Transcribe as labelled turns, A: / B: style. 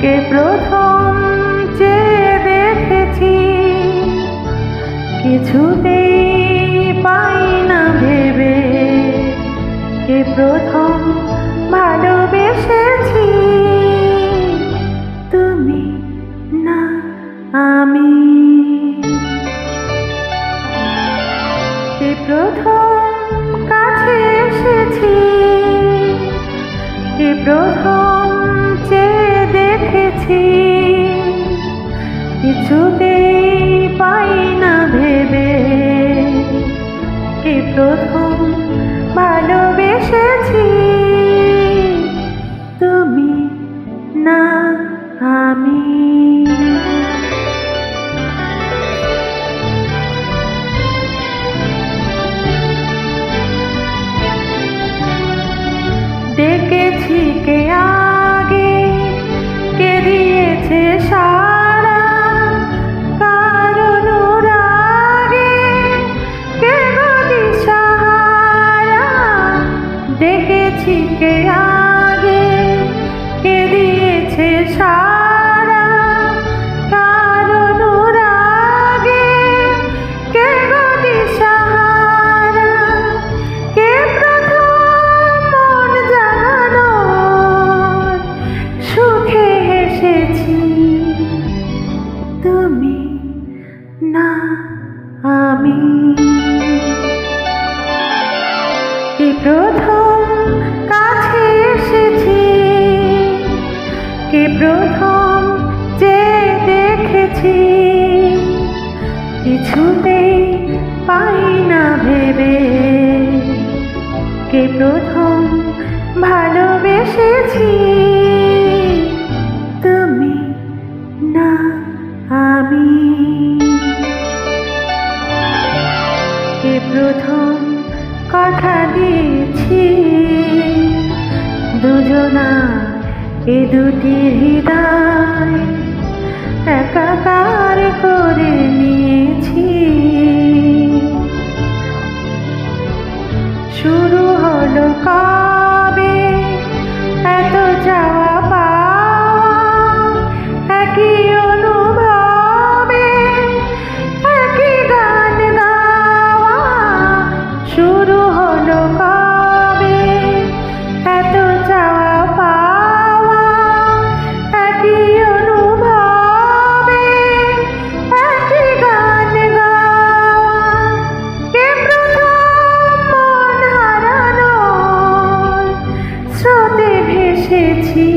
A: কে প্রথম চেয়ে দেখেছি, কিছুতেই পাই না ভেবে। কে প্রথম ভালোবেসেছি, তুমি না আমি। কে প্রথম কাছে এসেছি, কে প্রথম চেয়ে দেখেছি, কিছুতেই পাই না ভেবে। কে প্রথম ভালোবেসেছি, তুমি না আমি। ডেকেছি কে আগে, কে দিয়েছে সাড়া, কার অনুরাগে কে গো দিশাহারা। ডেকেছি কে আগে, কে দিয়েছে সাড়া, কার অনুরাগে কে গো দিশাহারা। কে সুখে হেসেছি, তুমি না আমি। কে প্রথম কাছে এসেছি, কে প্রথম চেয়ে দেখেছি, কিছুতেই পাই না ভেবে। কে প্রথম ভালোবেসেছি, তুমি না আমি। কে প্রথম কথা দিয়েছি, দুজনা এ দুটি হৃদয় একাকার করে নিয়েছি। শুরু হলো কবে এত চাওয়া পাওয়া, একই অনুভবে একই গান গাওয়া। শুরু হলো কবে এত চাওয়া পাওয়া, একই অনুভবে একই গান গাওয়া। কে প্রথম মন হারানোর স্রোতে ভেসেছি,